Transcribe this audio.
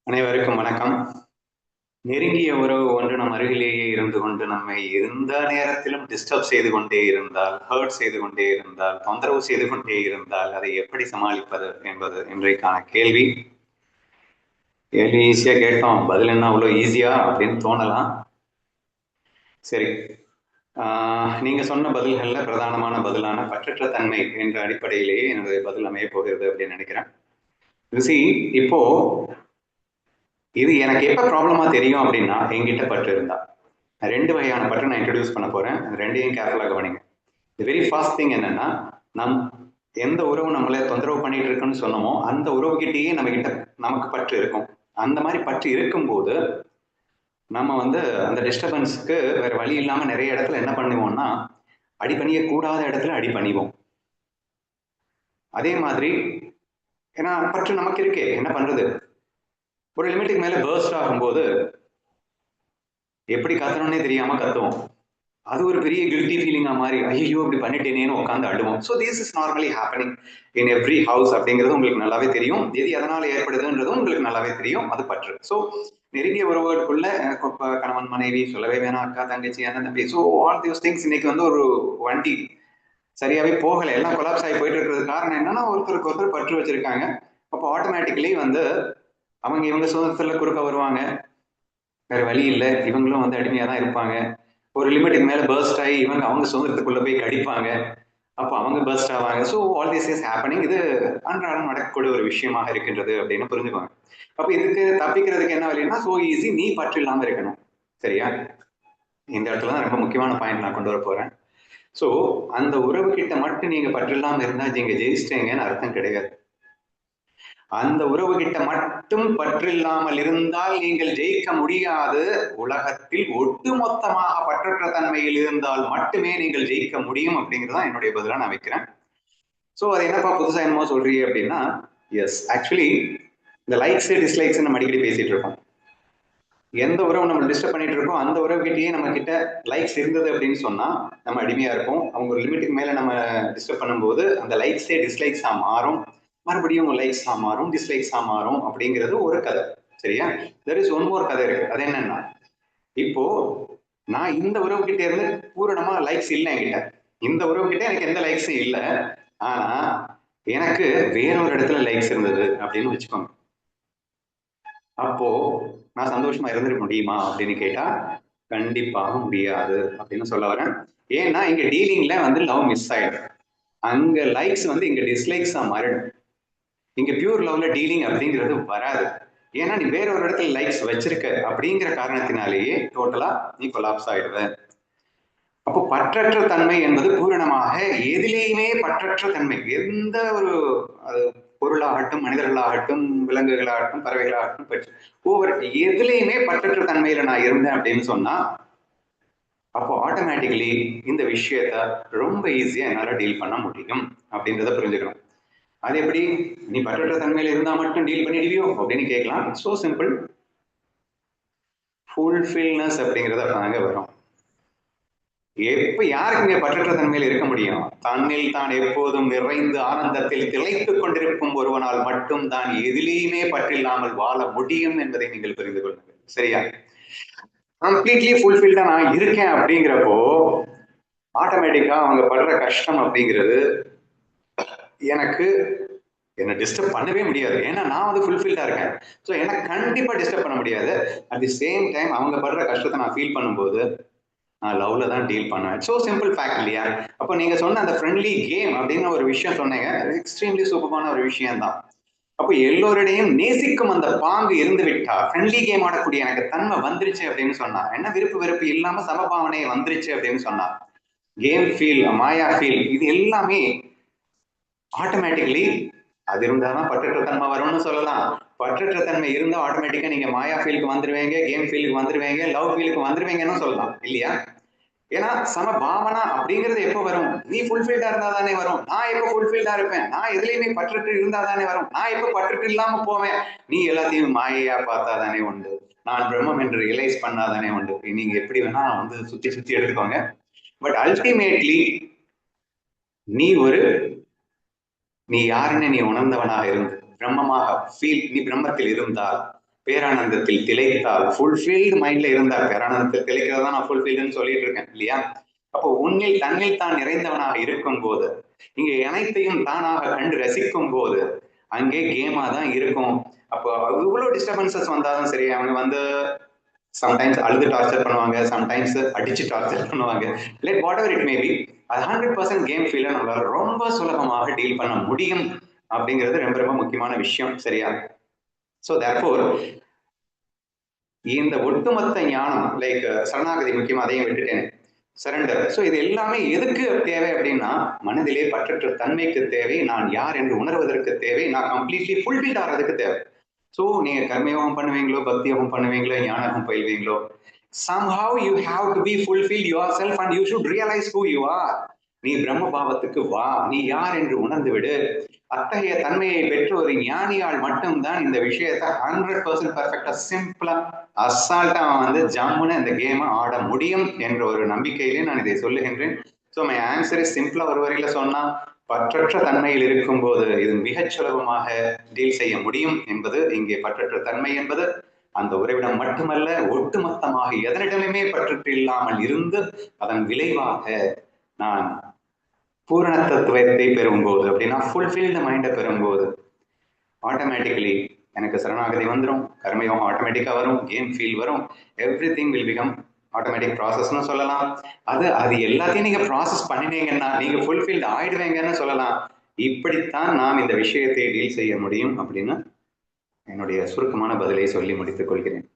அனைவருக்கும் வணக்கம். நெருங்கிய உறவு ஒன்று நம் அருகிலேயே இருந்து கொண்டு நம்மை எந்த நேரத்திலும் டிஸ்டர்ப் செய்து கொண்டே இருந்தால், ஹர்ட் செய்து கொண்டே இருந்தால், தொந்தரவு செய்து கொண்டே இருந்தால், அதை எப்படி சமாளிப்பது என்பது இன்றைக்கான கேள்வி. கேள்வி ஈஸியா கேட்டோம், பதில் என்ன அவ்வளோ ஈஸியா அப்படின்னு தோணலாம். சரி, நீங்க சொன்ன பதில்கள்ல பிரதானமான பதிலான பற்றற்ற தன்மை என்ற அடிப்படையிலேயே என்னுடைய பதில் அமைய போகிறது அப்படின்னு நினைக்கிறேன். இப்போ இது எனக்கு எப்ப ப்ராப்ளமா தெரியும் அப்படின்னா, என்கிட்ட பற்று இருந்தா. ரெண்டு வகையான பற்று நான் இன்ட்ரடியூஸ் பண்ண போறேன். ரெண்டையும் கேர்ஃபுல்லா கவனிங்க. தி வெரி ஃபர்ஸ்ட் திங் என்னன்னா, நம் எந்த உறவு நம்மளை தொந்தரவு பண்ணிட்டு இருக்குன்னு சொன்னோமோ, அந்த உறவுகிட்டயே நமக்கு பற்று இருக்கும். அந்த மாதிரி பற்று இருக்கும்போது, நம்ம அந்த டிஸ்டர்பன்ஸ்க்கு வேற வழி இல்லாம நிறைய இடத்துல என்ன பண்ணுவோம்னா, அடி பண்ணிய கூடாத இடத்துல அடி பண்ணிவோம். அதே மாதிரி, ஏன்னா பற்று நமக்கு இருக்கே, என்ன பண்றது? ஒரு லிமிட்டுக்கு மேல பர்ஸ்ட் ஆகும்போது எப்படி கத்தணும்னே தெரியாம கத்துவோம். அது ஒரு பெரிய கில்ட்டி ஃபீலிங்கா மாறி, ஐயோ இப்படி பண்ணிட்டேனேன்னு உட்காந்து அழுவோம். So this is normally happening in every house அப்படிங்கிறது உங்களுக்கு நல்லாவே தெரியும். எது எதனால ஏற்படுதுன்றதும் உங்களுக்கு நல்லாவே தெரியும். அது பற்று. ஸோ நெருங்கிய உறவுகளுக்குள்ள கணவன் மனைவி சொல்லவே வேணாம், அக்கா தங்கச்சி அண்ணன் தம்பி. ஸோ ஆல் தீஸ் திங்ஸ் இன்னைக்கு ஒரு வண்டி சரியாவே போகலை, எல்லாம் கொலாப்ஸ் ஆகி போயிட்டு இருக்கிறது காரணம் என்னன்னா, ஒருத்தருக்கு ஒருத்தர் பற்று வச்சிருக்காங்க. அப்போ ஆட்டோமேட்டிக்கலி அவங்க இவங்க சுதந்திரத்துல குறுக்க வருவாங்க. வேற வழி இல்லை, இவங்களும் அடிமையா தான் இருப்பாங்க. ஒரு லிமிட்டுக்கு மேல பர்ஸ்ட் ஆகி அவங்க சுதந்திரத்துக்குள்ள போய் கடிப்பாங்க. அப்போ அவங்க பர்ஸ்ட் ஆவாங்க. So all this is happening. இது அன்றாடம் நடக்கக்கூடிய ஒரு விஷயமாக இருக்கின்றது அப்படின்னு புரிஞ்சுக்கோங்க. அப்ப இதுக்கு தப்பிக்கிறதுக்கு என்ன வழின்னா, சோ ஈஸி, நீ பற்று இல்லாம இருக்கணும். சரியா? இந்த இடத்துல தான் ரொம்ப முக்கியமான பாயிண்ட் நான் கொண்டு வர போறேன். சோ அந்த உறவு கிட்ட மட்டும் நீங்க பற்று இல்லாம இருந்தா நீங்க ஜெயிச்சிட்டீங்கன்னு அர்த்தம் கிடையாது. அந்த உறவு கிட்ட மட்டும் பற்றில்லாமல் இருந்தால் நீங்கள் ஜெயிக்க முடியாது. உலகத்தில் ஒட்டுமொத்தமாக பற்றற்ற தன்மையில் இருந்தால் மட்டுமே நீங்கள் ஜெயிக்க முடியும் அப்படிங்கிறதான் என்னுடைய பதிலா நான் வைக்கிறேன். சோ அது என்னப்பா புதுசா என்னமோ சொல்றீங்க அப்படின்னா, எஸ், ஆக்சுவலி இந்த லைக்ஸ் டிஸ்லைக்ஸ் நம்ம அடிக்கடி பேசிட்டு இருக்கோம். எந்த உறவு நம்ம டிஸ்டர்ப் பண்ணிட்டு இருக்கோம் அந்த உறவு கிட்டயே நம்ம கிட்ட லைக்ஸ் இருந்தது அப்படின்னு சொன்னா நம்ம அடிமையா இருப்போம். அவங்க ஒரு லிமிட்டுக்கு மேல நம்ம டிஸ்டர்ப் பண்ணும்போது அந்த லைக்ஸே டிஸ்லைக்ஸா மாறும். மறுபடியும் லைக்ஸா மாறும், டிஸ்லைக்ஸா மாறும் அப்படிங்கிறது ஒரு கதை. சரியா? தெர் இஸ் ஒன் மோர் கதை இருக்கு. அது என்னன்னா, இப்போ நான் இந்த உறவு கிட்ட இருந்து பூரணமா லைக்ஸ் இல்லை என்கிட்ட. இந்த உறவு கிட்ட எனக்கு எந்த லைக்ஸும் இல்லை. ஆனா எனக்கு வேறொரு இடத்துல லைக்ஸ் இருந்தது அப்படின்னு வச்சுக்கோங்க. அப்போ நான் சந்தோஷமா இருந்துட முடியுமா அப்படின்னு கேட்டா கண்டிப்பாக முடியாது அப்படின்னு சொல்ல வரேன். ஏன்னா இங்க டீலிங்ல லவ் மிஸ் ஆயிடும். அங்க லைக்ஸ் இங்க டிஸ்லைக்ஸா மாறிடும். இங்க பியூர் லவ்ல டீலிங் அப்படிங்கிறது வராது. ஏன்னா நீ வேற ஒரு இடத்துல லைக்ஸ் வச்சிருக்க அப்படிங்கிற காரணத்தினாலேயே டோட்டலா நீ கொலாப்ஸ் ஆயிடுவ. அப்போ பற்றற்ற தன்மை என்பது பூரணமாக எதிலேயுமே பற்றற்ற தன்மை. எந்த ஒரு பொருளாகட்டும், மனிதர்களாகட்டும், விலங்குகளாகட்டும், பறவைகளாகட்டும், ஒவ்வொரு எதுலையுமே பற்றற்ற தன்மையில நான் இருந்தேன் அப்படின்னு சொன்னா, அப்போ ஆட்டோமேட்டிக்கலி இந்த விஷயத்த ரொம்ப ஈஸியா என்னால டீல் பண்ண முடியும் அப்படின்றத புரிஞ்சுக்கணும். அது எப்படி நீ பற்றற்ற தன்மையில இருந்தா மட்டும் டீல் பண்ணிடுவியோ அப்படின்னு கேட்கலாம். So simple. ஃபுல்ஃபில்னஸ் அப்படிங்கிறது அப்பதாங்க வரும். எப்ப யாருக்குங்க பற்றற்ற தன்மையில் இருக்க முடியும்? தன்னில் தான் எப்போதும் நிறைந்து ஆனந்தத்தில் திளைத்துக் கொண்டிருக்கும் ஒருவனால் மட்டும் தான் எதிலேயுமே பற்றில்லாமல் வாழ முடியும் என்பதை நீங்கள் புரிந்து கொள்ளுங்கள். சரியா? கம்ப்ளீட்லி ஃபுல்ஃபில்டா நான் இருக்கேன் அப்படிங்கிறப்போ ஆட்டோமேட்டிக்கா அவங்க படுற கஷ்டம் அப்படிங்கிறது எனக்கு என்ன டிஸ்டர்ப் பண்ணவே முடியாது. ஏன்னா நான் ஃபுல்ஃபில்டா இருக்கேன். ஸோ எனக்கு கண்டிப்பா டிஸ்டர்ப் பண்ண முடியாது. அட் தி சேம் டைம் அவங்க படுற கஷ்டத்தை நான் ஃபீல் பண்ணும்போது நான் லவ்ல தான் டீல் பண்ணுவேன். ஸோ சிம்பிள் ஃபேக்ட் இல்லையா? அப்போ நீங்க சொன்ன அந்த ஃப்ரெண்ட்லி கேம் அப்படின்னு ஒரு விஷயம் சொன்னீங்க. எக்ஸ்ட்ரீம்லி சூப்பரான ஒரு விஷயம் தான். அப்போ எல்லோருடையும் நேசிக்கும் அந்த பாங்கு இருந்து விட்டா, ஃப்ரெண்ட்லி கேம் ஆடக்கூடிய எனக்கு தன்மை வந்துருச்சு அப்படின்னு சொன்னா, என்ன விருப்பு வெறுப்பு இல்லாம சமபாவனை வந்துருச்சு அப்படின்னு சொன்னா, கேம் ஃபீல், மாயா ஃபீல், இது எல்லாமே ஆட்டோமேட்டிக்கலி அது இருந்தாதான் பற்றற்ற தன்மை வரும்னு சொல்லலாம். பற்றற்ற தன்மை இருந்தா ஆட்டோமேட்டிக்கா நீங்க மாயா ஃபீலுக்கு வந்துருவீங்க, கேம் ஃபீலுக்கு வந்துருவீங்க, லவ் ஃபீலுக்கு வந்துருவீங்கன்னு சொல்லலாம் இல்லையா? ஏன்னா சம பாவனா அப்படிங்கிறது எப்ப வரும்? நீ ஃபுல்ஃபில்டா இருந்தா தானே வரும். நான் எப்ப ஃபுல்ஃபில்டா இருப்பேன்? நான் எதுலையுமே பற்றுட்டு இருந்தா தானே வரும். நான் எப்ப பற்றுட்டு இல்லாம போவேன்? நீ எல்லாத்தையும் மாயையா பார்த்தா தானே உண்டு. நான் பிரம்மம் என்று ரியலைஸ் பண்ணாதானே உண்டு. நீங்க எப்படி வேணா சுத்தி சுத்தி எடுத்துக்கோங்க. பட் அல்டிமேட்லி நீ நீ யாருன்னு நீ உணர்ந்தவனாக இருந்து பிரம்மமாக ஃபீல், நீ பிரம்மத்தில் இருந்தால் பேரானந்தத்தில் திளைத்தால், ஃபுல்ஃபில்டு மைண்ட்ல இருந்தால், பேரானந்தத்தில் திளைக்கிறதா நான் ஃபுல்ஃபில்டுன்னு சொல்லிட்டு இருக்கேன் இல்லையா? அப்போ உன்னில் தன்னில் தான் நிறைந்தவனாக இருக்கும் போது, இங்க அனைத்தையும் தானாக கண்டு ரசிக்கும் போது, அங்கே கேமா தான் இருக்கும். அப்போ இவ்வளவு டிஸ்டர்பன்சஸ் வந்தாலும் சரி, அவங்க வந்து சம்டைம்ஸ் அழுது டார்ச்சர் பண்ணுவாங்க, சம்டைம்ஸ் அடிச்சு டார்ச்சர் பண்ணுவாங்க, like what ever it may be, அது 100% கேம் ஃபீலை நம்மளால ரொம்ப சுலபமாக டீல் பண்ண முடியும் அப்படிங்கிறது ரொம்ப ரொம்ப முக்கியமான விஷயம். சரியா? ஸோ தேர்ஃபோர் இந்த ஒட்டுமொத்த ஞானம், லைக் சரணாகதி முக்கியமா, அதையும் விட்டுட்டேன், சரண்டர். ஸோ இது எல்லாமே எதுக்கு தேவை அப்படின்னா, மனதிலே பற்றற்ற தன்மைக்கு தேவை, நான் யார் என்று உணர்வதற்கு தேவை, நான் கம்ப்ளீட்லி ஃபுல்ஃபில்ட் ஆகிறதுக்கு தேவை. ஸோ நீங்க கர்மயோகம் பண்ணுவீங்களோ, பக்தி யோகம் பண்ணுவீங்களோ, ஞானகம் பயில்வீங்களோ, somehow you have to be fulfilled yourself and you should realize who you are. நீ பிரம்ம பாவத்துக்கு வா, நீ யார் என்று உணர்ந்து விடு. அத்தகைய தன்மையை பெற்ற ஒரு ஞானியால் மட்டும்தான் இந்த விஷயத்தை 100% பர்ஃபெக்டா சிம்பிளா அசால்ட்டா வந்து ஜம்முன்னு இந்த கேமை ஆட முடியும் என்ற ஒரு நம்பிக்கையிலே நான் இதை சொல்லுகின்றேன். ஸோ மை ஆன்சர் இஸ் சிம்பிளா ஒரு வரியில சொன்னா, பற்றற்ற தன்மையில் இருக்கும் போது இது மிகச் சுலபமாக டீல் செய்ய முடியும் என்பது இங்கே பற்றற்ற தன்மை என்பது அந்த உறவிடம் மட்டுமல்ல, ஒட்டுமொத்தமாக எதனிடமே பற்றற்று இல்லாமல் இருந்து அதன் விளைவாக நான் பூரண தத்துவத்தை பெறும்போது, அப்படின்னா ஃபுல்ஃபில்டு மைண்டை பெறும்போது ஆட்டோமேட்டிக்கலி எனக்கு சரணாகதி வந்துடும், கர்மயோகம் ஆட்டோமேட்டிக்கா வரும், கேம் ஃபீல் வரும், everything will become automatic ப்ராசஸ்னு சொல்லலாம். அது எல்லாத்தையும் நீங்க ப்ராசஸ் பண்ணினீங்கன்னா நீங்க ஃபுல்ஃபில்டு ஆயிடுவீங்கன்னு சொல்லலாம். இப்படித்தான் நாம் இந்த விஷயத்தை டீல் செய்ய முடியும் அப்படின்னு என்னுடைய சுருக்கமான பதிலை சொல்லி முடித்துக் கொள்கிறேன்.